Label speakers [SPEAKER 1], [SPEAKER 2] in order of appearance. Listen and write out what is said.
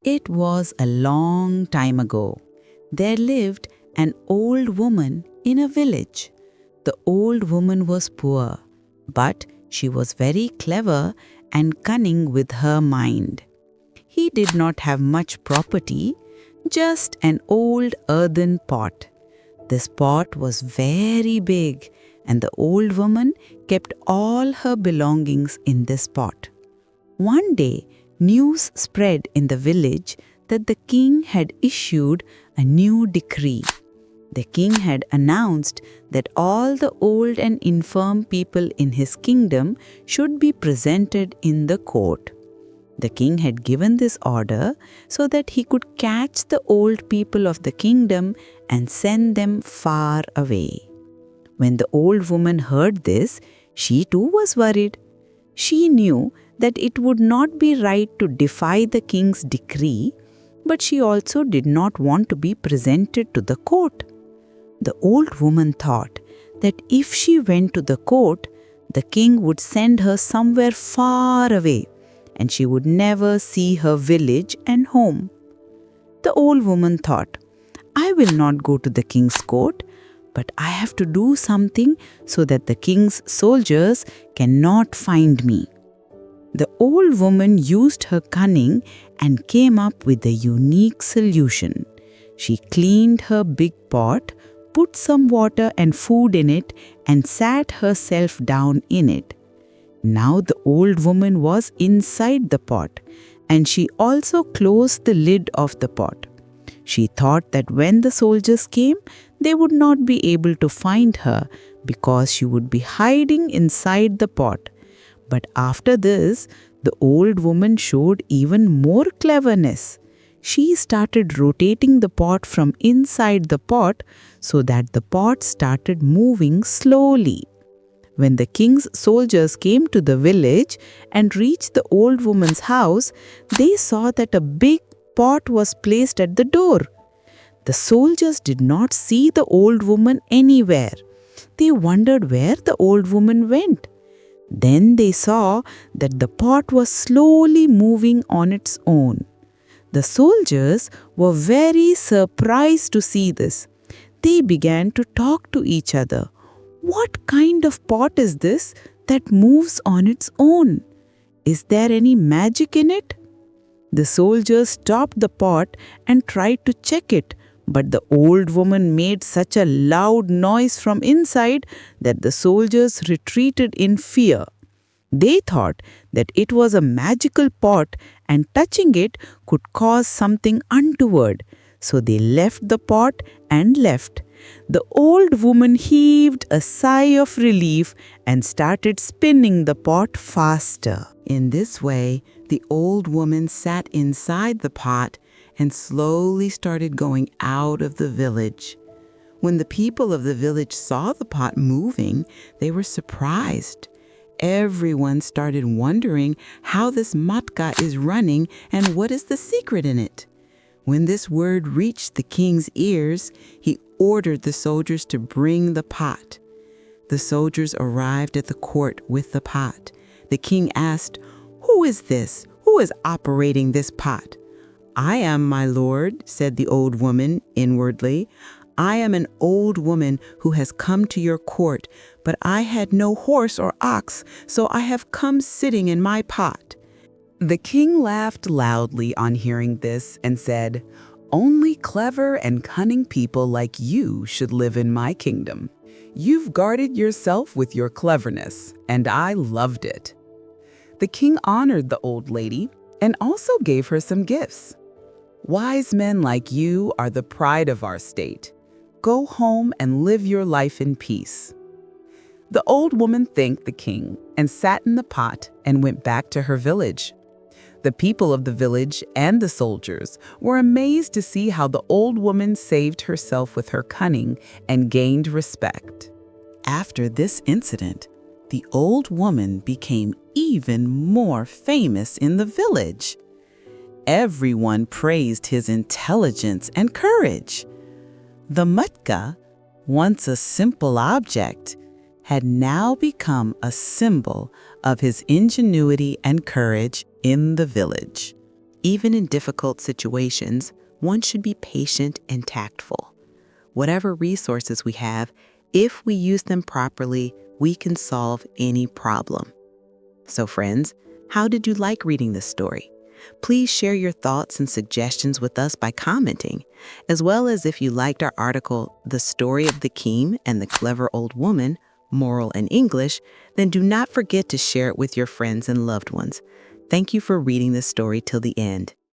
[SPEAKER 1] It was a long time ago. There lived an old woman in a village. The old woman was poor, but she was very clever and cunning with her mind. He did not have much property, just an old earthen pot. This pot was very big, and the old woman kept all her belongings in this pot. One day, news spread in the village that the king had issued a new decree. The king had announced that all the old and infirm people in his kingdom should be presented in the court. The king had given this order so that he could catch the old people of the kingdom and send them far away. When the old woman heard this, she too was worried. She knew that it would not be right to defy the king's decree, but she also did not want to be presented to the court. The old woman thought that if she went to the court, the king would send her somewhere far away, and she would never see her village and home. The old woman thought, I will not go to the king's court, but I have to do something so that the king's soldiers cannot find me. The old woman used her cunning and came up with a unique solution. She cleaned her big pot, put some water and food in it, and sat herself down in it. Now the old woman was inside the pot, and she also closed the lid of the pot. She thought that when the soldiers came, they would not be able to find her because she would be hiding inside the pot. But after this, the old woman showed even more cleverness. She started rotating the pot from inside the pot so that the pot started moving slowly. When the king's soldiers came to the village and reached the old woman's house, they saw that a big pot was placed at the door. The soldiers did not see the old woman anywhere. They wondered where the old woman went. Then they saw that the pot was slowly moving on its own. The soldiers were very surprised to see this. They began to talk to each other. What kind of pot is this that moves on its own? Is there any magic in it? The soldiers stopped the pot and tried to check it, but the old woman made such a loud noise from inside that the soldiers retreated in fear. They thought that it was a magical pot and touching it could cause something untoward, so they left the pot and left. The old woman heaved a sigh of relief and started spinning the pot faster. In this way, the old woman sat inside the pot and slowly started going out of the village. When the people of the village saw the pot moving, they were surprised. Everyone started wondering how this matka is running and what is the secret in it. When this word reached the king's ears, he ordered the soldiers to bring the pot. The soldiers arrived at the court with the pot. The king asked, "Who is this? Who is operating this pot?" "I am, my lord," said the old woman inwardly. "I am an old woman who has come to your court, but I had no horse or ox, so I have come sitting in my pot." The king laughed loudly on hearing this and said, "Only clever and cunning people like you should live in my kingdom. You've guarded yourself with your cleverness, and I loved it." The king honored the old lady and also gave her some gifts. "Wise men like you are the pride of our state. Go home and live your life in peace." The old woman thanked the king and sat in the pot and went back to her village. The people of the village and the soldiers were amazed to see how the old woman saved herself with her cunning and gained respect. After this incident, the old woman became even more famous in the village. Everyone praised his intelligence and courage. The matka, once a simple object, had now become a symbol of his ingenuity and courage in the village. Even in difficult situations, one should be patient and tactful. Whatever resources we have, if we use them properly, we can solve any problem. So friends, how did you like reading this story? Please share your thoughts and suggestions with us by commenting, as well as if you liked our article, The Story of the King and the Clever Old Woman, Moral in English, then do not forget to share it with your friends and loved ones. Thank you for reading this story till the end.